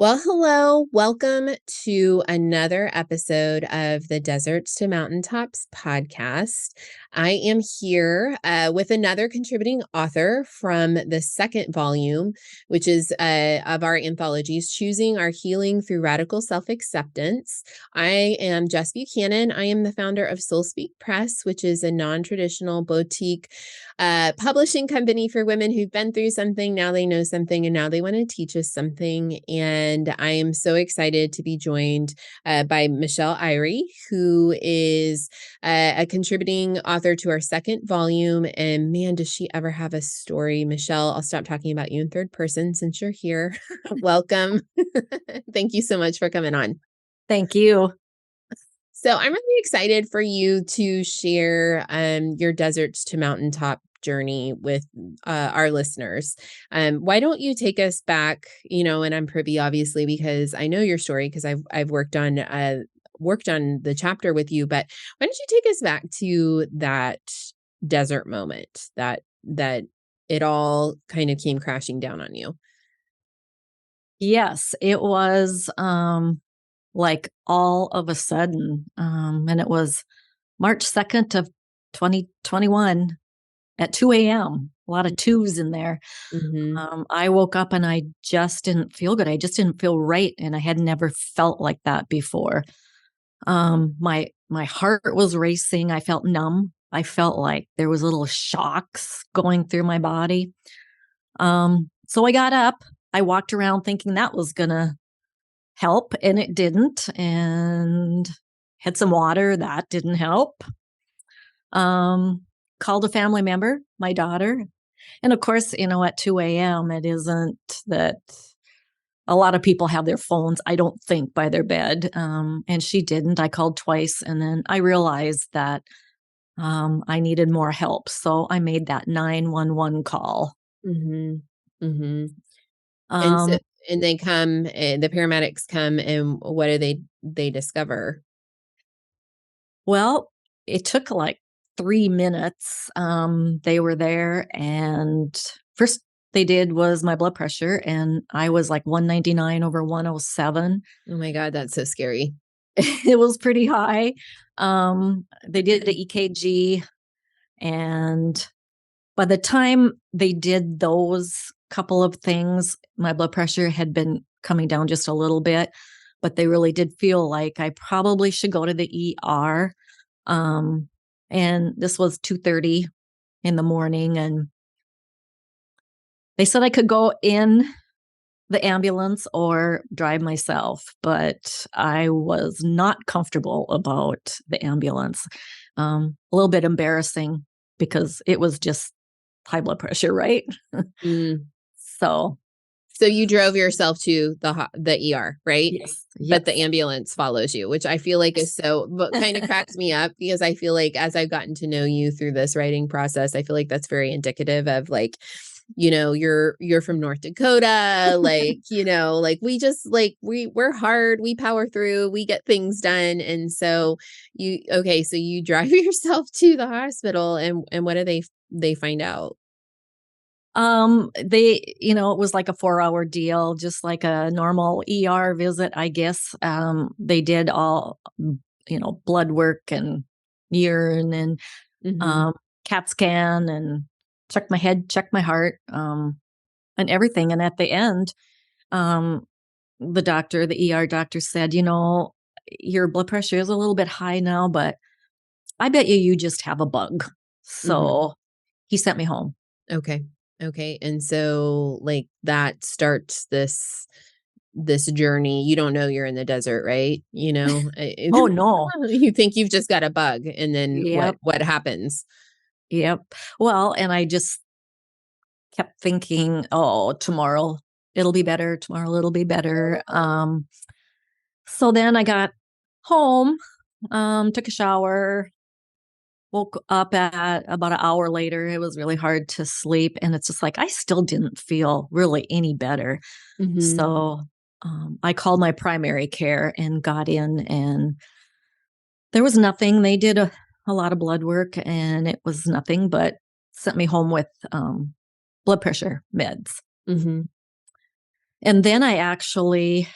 Well, hello. Welcome to another episode of the Deserts to Mountaintops podcast. I am here with another contributing author from the second volume, which is of our anthologies, Choosing Our Healing Through Radical Self-Acceptance. I am Jess Buchanan. I am the founder of Soul Speak Press, which is a non-traditional boutique publishing company for women who've been through something. Now they know something and now they want to teach us something. And I am so excited to be joined by Michelle Ihry, who is a contributing author to our second volume. And man, does she ever have a story. Michelle, I'll stop talking about you in third person since you're here. Welcome. Thank you so much for coming on. Thank you. So I'm really excited for you to share your Deserts to Mountaintop journey with our listeners. Why don't you take us back, and I'm privy obviously because I know your story because I've worked on the chapter with you, but why don't you take us back to that desert moment that it all kind of came crashing down on you? Yes, it was like all of a sudden. And it was March 2nd of 2021 at 2 a.m. A lot of twos in there. Mm-hmm. I woke up and I just didn't feel good. I just didn't feel right. And I had never felt like that before. My heart was racing. I felt numb. I felt like there was little shocks going through my body. So I got up. I walked around thinking that was going to help, and it didn't. And had some water. That didn't help. Called a family member, my daughter. And of course, at 2 a.m., it isn't that a lot of people have their phones, I don't think, by their bed. And she didn't. I called twice, and then I realized that I needed more help. So I made that 911 call. Mm-hmm. Mm-hmm. And so, Um, and they come, the paramedics come, and what do they discover? well, it took like 3 minutes. They were there, and first they did was my blood pressure, and I was like 199 over 107. Oh my God, that's so scary. It was pretty high. They did the EKG, and by the time they did those couple of things, my blood pressure had been coming down just a little bit, but they really did feel like I probably should go to the ER. And this was 2:30 in the morning, and they said I could go in the ambulance or drive myself, but I was not comfortable about the ambulance. A little bit embarrassing because it was just high blood pressure, right? Mm. So So you drove yourself to the ER, right? yes, But the yes. ambulance follows you, which I feel like is but kind of cracks me up because I feel like as I've gotten to know you through this writing process, I feel like that's very indicative of like, you're from North Dakota, like, like we just like we're hard, we power through, we get things done. And so so you drive yourself to the hospital, and what do they find out? It was like a 4-hour deal, just like a normal ER visit, I guess. They did all, blood work and urine and Mm-hmm. um, CAT scan and check my head, check my heart, and everything. And at the end, um, the ER doctor said, your blood pressure is a little bit high now, but I bet you just have a bug. Mm-hmm. So he sent me home. Okay. Okay. And so like that starts this journey. You don't know you're in the desert, right? Oh, no. You think you've just got a bug, and then what Yep. what happens? Yep. Well, and I just kept thinking, oh, tomorrow it'll be better. Tomorrow it'll be better. So then I got home, took a shower, woke up at about an hour later. It was really hard to sleep. And it's just like, I still didn't feel really any better. Mhm. So I called my primary care and got in, and there was nothing. They did a lot of blood work, and it was nothing, but sent me home with blood pressure meds. Mhm. And then I actually,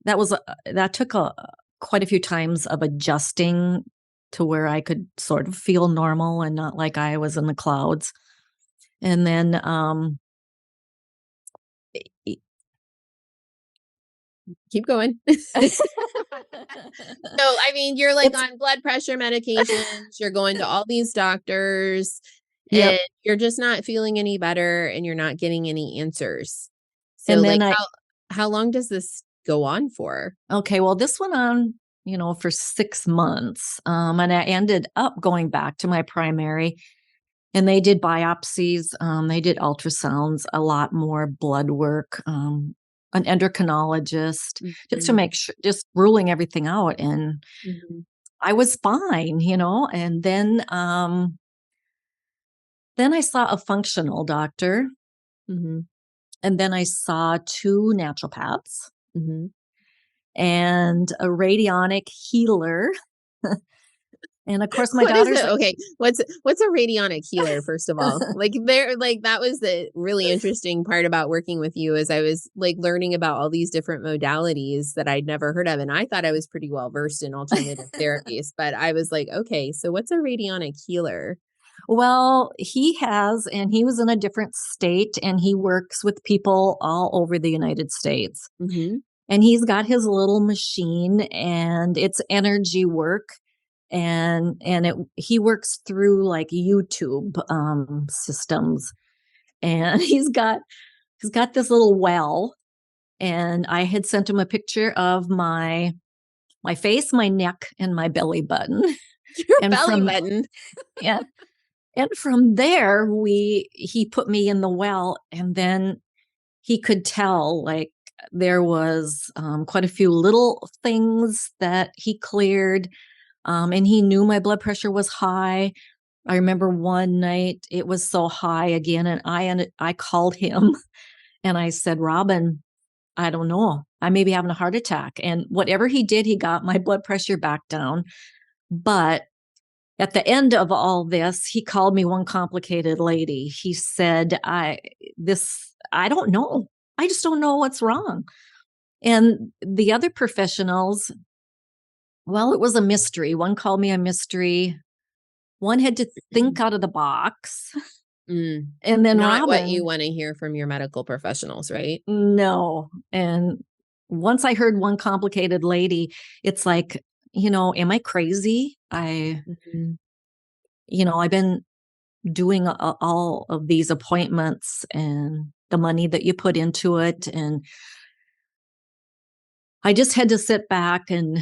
that took quite a few times of adjusting to where I could sort of feel normal and not like I was in the clouds. And then, Keep going. So, I mean, you're like it's, on blood pressure medications, you're going to all these doctors, and yep. you're just not feeling any better and you're not getting any answers. So, And like, then how long does this go on for? okay, well, this went on, for 6 months. And I ended up going back to my primary, and they did biopsies. They did ultrasounds, a lot more blood work, an endocrinologist, just to Mhm, make sure, just ruling everything out. And mhm, I was fine, and then I saw a functional doctor, mhm, and then I saw two naturopaths mhm. and a radionic healer. And of course, my What is daughter's it? like, Okay, what's a radionic healer, first of all? Like, that was the really interesting part about working with you is I was, like, learning about all these different modalities that I'd never heard of, and I thought I was pretty well versed in alternative therapies, but I was like, "Okay, so what's a radionic healer?" well, and he was in a different state, and he works with people all over the United States. Mhm, And he's got his little machine, and it's energy work. And he works through like YouTube systems. And he's got this little well. And I had sent him a picture of my face, my neck, and my belly button. your And belly from button. yeah, and from there he put me in the well, and then he could tell, like, there was quite a few little things that he cleared, and he knew my blood pressure was high. I remember one night it was so high again, and I called him and I said, Robin, I don't know, I may be having a heart attack. And whatever he did, he got my blood pressure back down. But at the end of all this, he called me one complicated lady. He said, I don't know. I just don't know what's wrong. And the other professionals, well, it was a mystery. One called me a mystery. One had to think out of the box. Mm, And then not what you Robin, wanna hear from your medical professionals, right? no. And once I heard one complicated lady, it's like, am I crazy? Mhm, I've been doing all of these appointments and the money that you put into it. And I just had to sit back and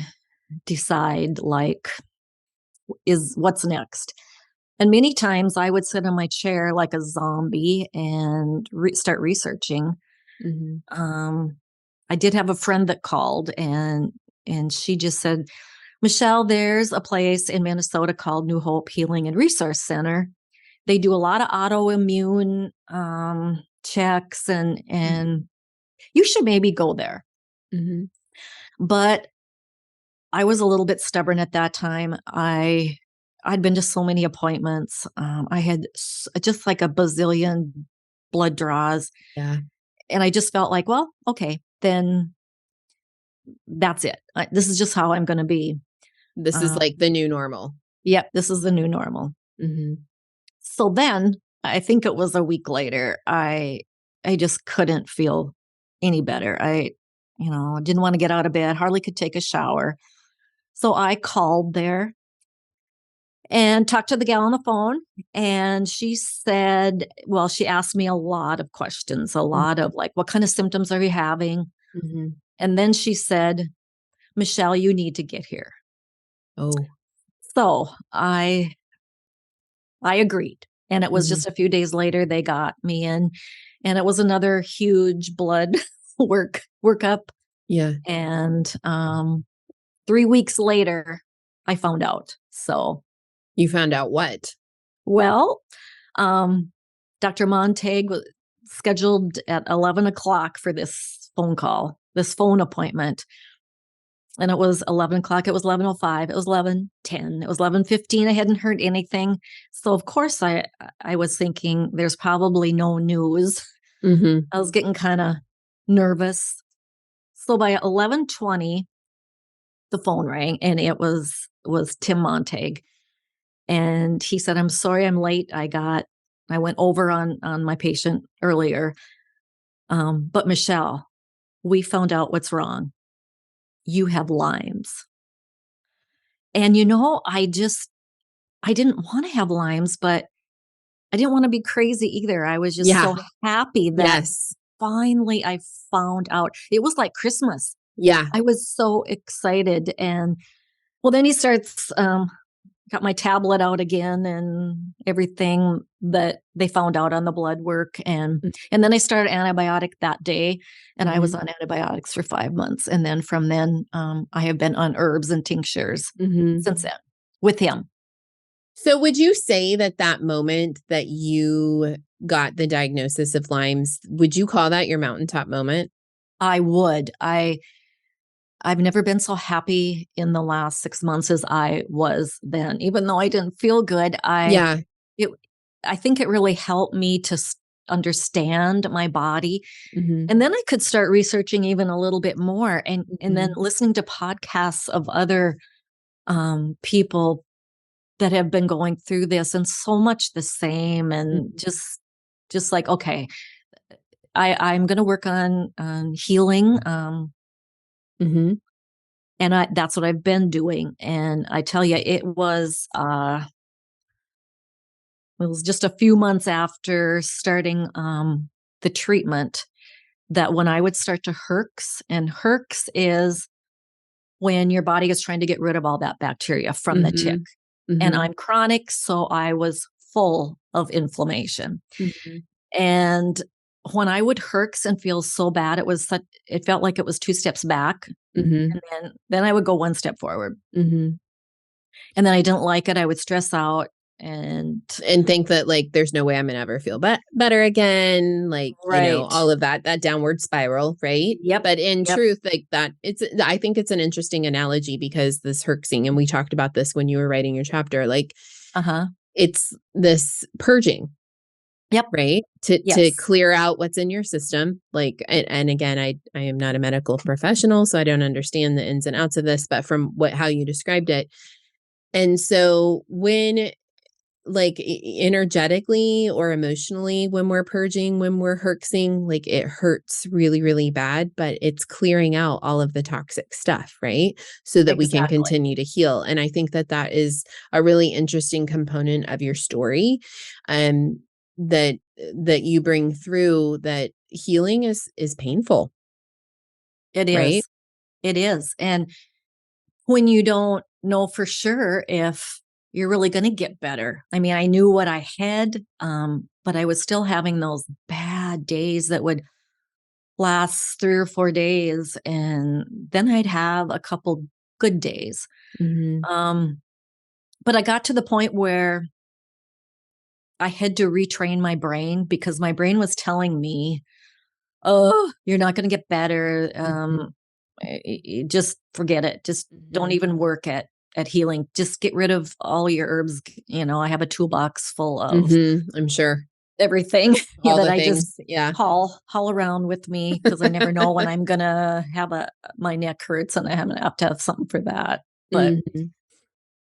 decide, like, is what's next. And many times I would sit in my chair like a zombie and start researching. mhm. Um, I did have a friend that called, and she just said, Michelle, there's a place in Minnesota called New Hope Healing and Resource Center. They do a lot of autoimmune checks, and you should maybe go there. Mhm. But I was a little bit stubborn at that time. I'd been to so many appointments. I had just like a bazillion blood draws, Yeah. and I just felt like, well, okay, then that's it. This is just how I'm going to be. This is like Um, the new normal. yep, this is the new normal. Mhm. So then, I think it was a week later, I just couldn't feel any better. I didn't want to get out of bed, hardly could take a shower. So I called there and talked to the gal on the phone. And she said, well, she asked me a lot of questions, a lot Mhm. of like, what kind of symptoms are you having? Mhm. And then she said, Michelle, you need to get here. Oh. So I agreed. And it was Mhm. just a few days later they got me in, and it was another huge blood workup. Yeah. And 3 weeks later, I found out. So, You found out what? well, um, Dr. Montag was scheduled at 11 o'clock for this phone call, this phone appointment. And it was 11 o'clock. It was 11:05. It was 11:10. It was 11:15. I hadn't heard anything. So of course I was thinking there's probably no news. Mhm. I was getting kind of nervous. So by 11:20, the phone rang, and it was Tim Montag. And he said, "I'm sorry I'm late. I went over on my patient earlier. But Michelle, we found out what's wrong. You have Lyme's." And I didn't want to have Lyme's, but I didn't want to be crazy either. I was just Yeah. so happy that Yes. finally I found out. It was like Christmas. Yeah. I was so excited. And well, then he starts, got my tablet out again and everything that they found out on the blood work. And then I started antibiotic that day, and I was on antibiotics for 5 months. And then from then, I have been on herbs and tinctures since then with him. So would you say that that moment that you got the diagnosis of Lyme's, would you call that your mountaintop moment? I would. I've never been so happy in the last 6 months as I was then. Even though I didn't feel good, Yeah. I think it really helped me to understand my body. And then I could start researching even a little bit more, and then listening to podcasts of other people that have been going through this, and so much the same, and just like, okay, I'm going to work on healing. And that's what I've been doing. And I tell you, it was just a few months after starting the treatment that when I would start to herx, and herx is when your body is trying to get rid of all that bacteria from the tick. And I'm chronic, so I was full of inflammation. And when I would herx and feel so bad, it felt like it was 2 steps back. And then I would go 1 step forward. And then I didn't like it. I would stress out and think that like there's no way I'm gonna ever feel better again, like all of that downward spiral, right? Yep. But in truth, like that, I think it's an interesting analogy, because this herxing, and we talked about this when you were writing your chapter, like it's this purging. Yep. Right. To clear out what's in your system. Like, and again, I am not a medical professional, so I don't understand the ins and outs of this, but from how you described it. And so when, like, energetically or emotionally, when we're purging, when we're herxing, like, it hurts really, really bad, but it's clearing out all of the toxic stuff, right? So that we can continue to heal. And I think that that is a really interesting component of your story, that you bring through, that healing is painful. It is. Right? It is. And when you don't know for sure if you're really going to get better. I mean, I knew what I had, but I was still having those bad days that would last 3 or 4 days. And then I'd have a couple good days. But I got to the point where I had to retrain my brain, because my brain was telling me, "Oh, you're not going to get better. Just forget it. Just don't even work at healing. Just get rid of all your herbs." I have a toolbox full of I'm sure. everything All that the I things. just haul around with me, because I never know when I'm gonna have my neck hurts and I have to have something for that. But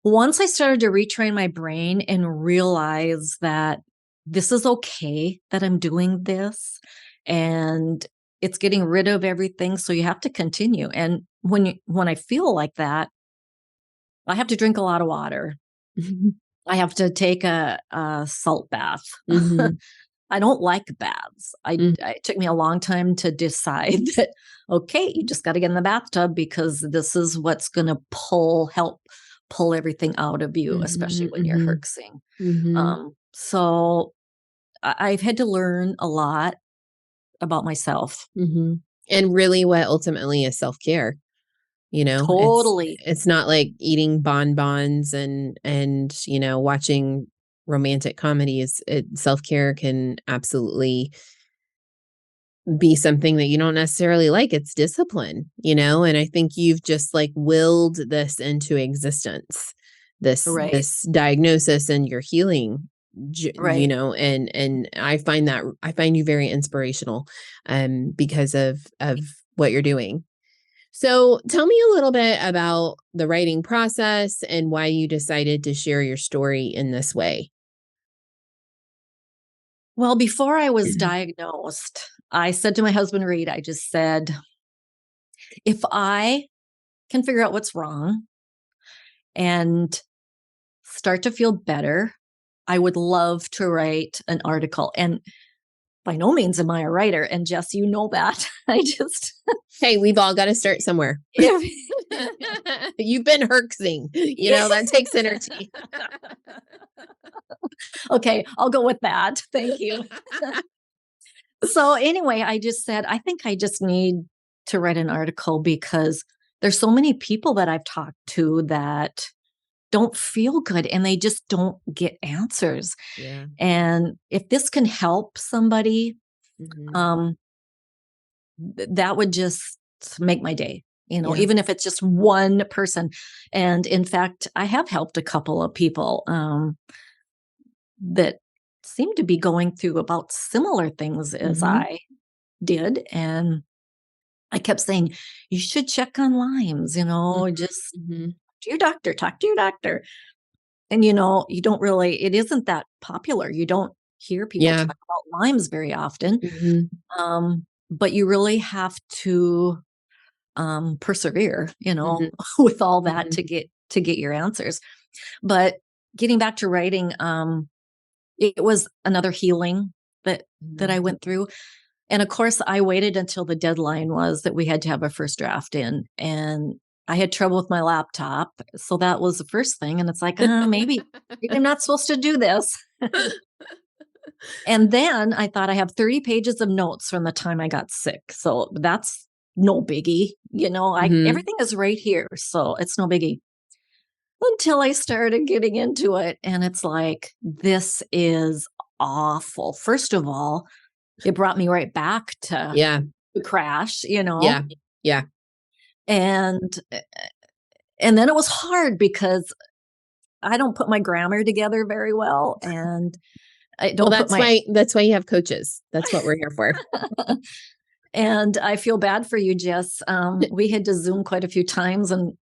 once I started to retrain my brain and realize that this is okay, that I'm doing this, and it's getting rid of everything, so you have to continue. And when I feel like that, I have to drink a lot of water. I have to take a salt bath. I don't like baths. It took me a long time to decide that, okay, you just got to get in the bathtub, because this is what's going to help pull everything out of you, especially when you're herxing. So I've had to learn a lot about myself. And really what ultimately is self-care. Totally. It's not like eating bonbons and watching romantic comedies. Self-care can absolutely be something that you don't necessarily like. It's discipline, and I think you've just like willed this into existence, this diagnosis, and your healing you Right. know, and I find you very inspirational because of what you're doing. So tell me a little bit about the writing process and why you decided to share your story in this way. Well, before I was diagnosed, I said to my husband, Reed, I just said, if I can figure out what's wrong and start to feel better, I would love to write an article. And by no means am I a writer. And Jess, you know that. I just, Hey, we've all got to start somewhere. if, You've been herxing, you know, that takes energy. Okay, I'll go with that. Thank you. So anyway, I just said, I think I just need to write an article because there's so many people that I've talked to that don't feel good and they just don't get answers. Yeah. And if this can help somebody, Mhm. that would just make my day, Yeah. even if it's just one person. And in fact, I have helped a couple of people that seem to be going through about similar things as Mhm. I did. And I kept saying, you should check on Lyme's, just Mhm. talk to your doctor. And, you don't really, it isn't that popular. You don't hear people Yeah. talk about Lyme's very often. Mhm. But you really have to persevere, Mhm. with all that Mhm. to get your answers. But getting back to writing, it was another healing that I Mhm. went through. And of course, I waited until the deadline was that we had to have a first draft in. And I had trouble with my laptop. So that was the first thing. And it's like, maybe I'm not supposed to do this. And then I thought I have 30 pages of notes from the time I got sick. So that's no biggie. Mhm. Everything is right here. So it's no biggie. Until I started getting into it. And it's like, this is awful. First of all, it brought me right back to Yeah. the crash, Yeah. Yeah. and and then it was hard because I don't put my grammar together very well, and I Well, don't put my that's why you have coaches. That's what we're here for. and I feel bad for you, Jess. We had to Zoom quite a few times and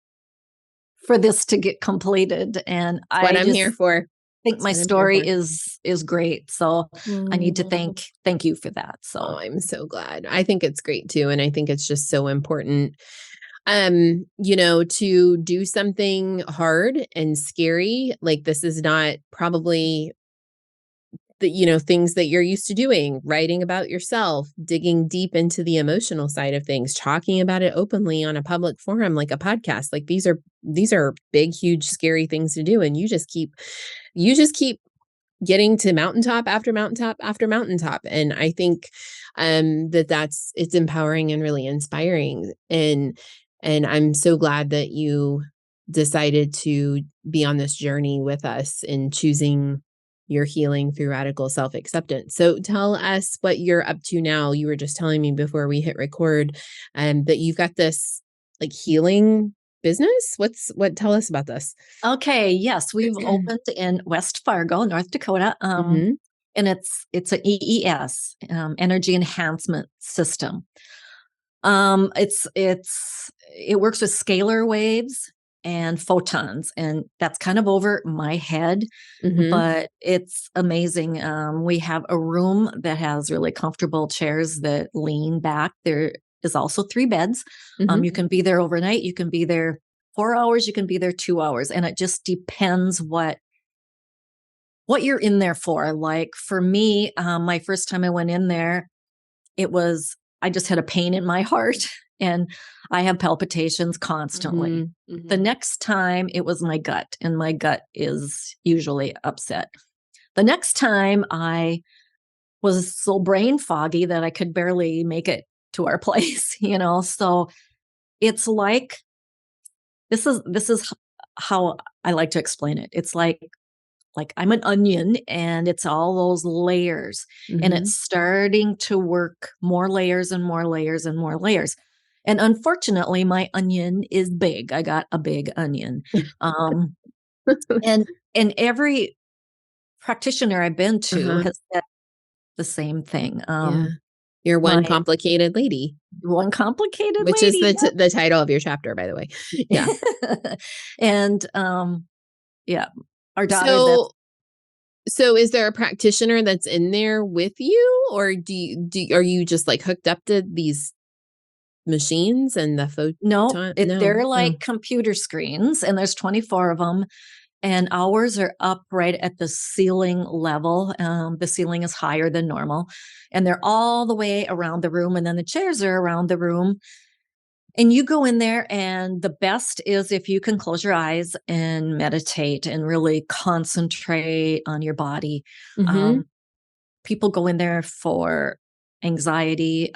for this to get completed, and That's what I I'm here just for. think That's my what I'm here story for. is great. So I need to Oh, thank you for that. oh, So I'm so glad. I think it's great too, and I think it's just so important, to do something hard and scary. Like this is not probably things that you're used to doing, writing about yourself, digging deep into the emotional side of things, talking about it openly on a public forum like a podcast. Like these are big, huge, scary things to do. And you just keep getting to mountaintop after mountaintop after mountaintop. And I think it's empowering and really inspiring. And I'm so glad that you decided to be on this journey with us in choosing your healing through radical self-acceptance. So tell us what you're up to now. You were just telling me before we hit record that you've got this like healing business. Tell us about this. okay, yes, we've opened in West Fargo, North Dakota. Mhm. And it's an EES, energy enhancement system. It works with scalar waves and photons, and that's kind of over my head, Mhm. but it's amazing. We have a room that has really comfortable chairs that lean back. There is also 3 beds. Mhm. You can be there overnight. You can be there 4 hours. You can be there 2 hours, and it just depends what you're in there for. Like for me, my first time I went in there, I just had a pain in my heart and I have palpitations constantly. Mhm. The Mhm. next time it was my gut, and my gut is usually upset. The next time I was so brain foggy that I could barely make it to our place, So it's like this is how I like to explain it. It's like I'm an onion and it's all those layers and it's Mhm. starting to work more layers and more layers and more layers. And unfortunately, my onion is big. I got a big onion. Um, and and every practitioner I've been to Uh-huh. has said the same thing. Yeah. You're one My complicated lady, one complicated which is lady. the title of your chapter, by the way. Yeah. Yep. And yeah, our daughter that's So so is there a practitioner that's in there with you, or are you just like hooked up to these machines and the no, photon? No. they're Oh. like computer screens, and there's 24 of them. And ours are up right at the ceiling level. The ceiling is higher than normal, and they're all the way around the room. And then the chairs are around the room. And you go in there, and the best is if you can close your eyes and meditate and really concentrate on your body. Mhm. Um, People go in there for anxiety,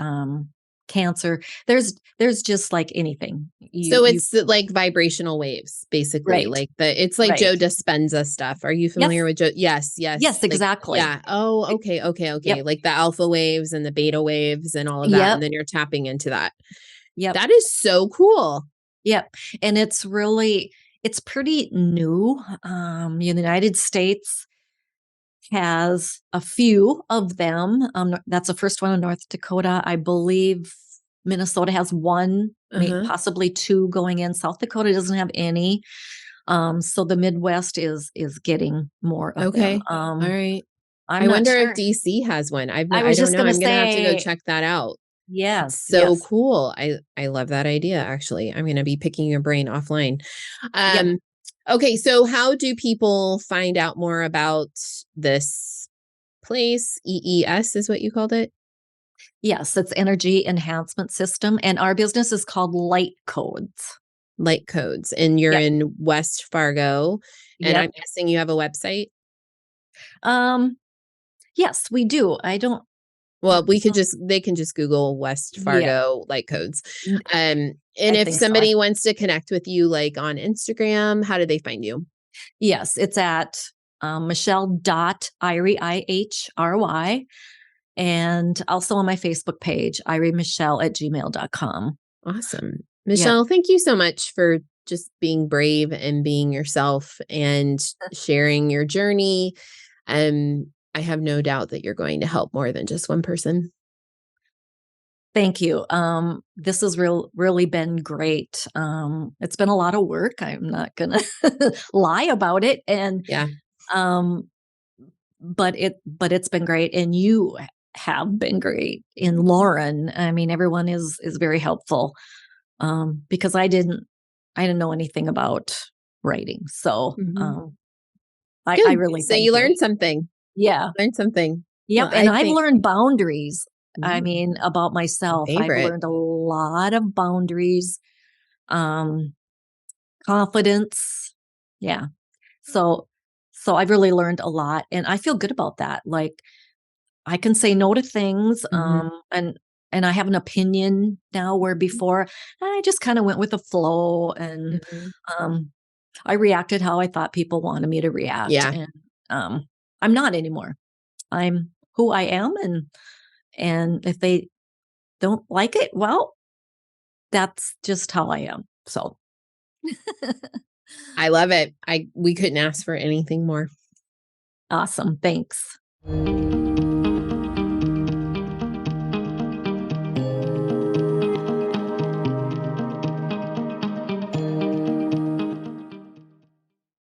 cancer. There's just like anything. So You it's like vibrational waves, basically. right, Like it's like right. Joe Dispenza stuff. Are you Yes, familiar with Joe? Yes, yes. yes, Like, exactly. yeah. Oh, okay, okay, okay. Yep, Like the alpha waves and the beta waves and all of that. And yep, then you're tapping into that. yep. That is so cool. Yep, and it's pretty new. The United States has a few of them. That's the first one in North Dakota. I believe Minnesota has one, Uh-huh. possibly two going in. South Dakota doesn't have any. So the Midwest is getting more of them. Okay. All right. I'm I not wonder if sure. DC has one. I I was don't just know. gonna I'm gonna have to go say check that out. It's yes, so yes, cool. I love that idea, actually. I'm gonna be picking your brain offline. yep. Um, okay, so how do people find out more about this place? EES is what you called it? Yes, it's energy enhancement system, and our business is called Light Codes. Light Codes. And you're Yep, in West Fargo. And I'm yep. guessing you have a website. Um, yes, we do. I don't. Well, we could So just they can just Google West yeah, Fargo light codes. n- And I if think so. somebody wants to connect with you like on Instagram, how do they find you? Yes, it's at Michelle.Ihry, IHRY, and also on my Facebook page, IhryMichelle@gmail.com. Awesome. Yep. Michelle, thank you so much for just being brave and being yourself and sharing your journey. I have no doubt that you're going to help more than just one person. Thank you. This has really been great. It's been a lot of work. I'm not gonna lie about it, and Yeah. um, but it's been great, and you have been great. And Lauren, I mean, everyone is very helpful, because I didn't know anything about writing, so Mhm. I Good. really So thank you you. learned something. Yeah. Learned something. Well, Yep, and I I've think learned boundaries. I ooh, mean, about my myself. I've favorite. learned a lot of boundaries, um, confidence. Yeah. So so I've really learned a lot, and I feel good about that. Like, I can say no to things, Mhm, and I have an opinion now where before I just kinda went with the flow, and, mhm. um, I reacted how I thought people wanted me to react, Yeah. and, I'm not anymore. I'm who I am, and if they don't like it, well, that's just how I am. So, I love it. I we couldn't ask for anything more. awesome. Thanks.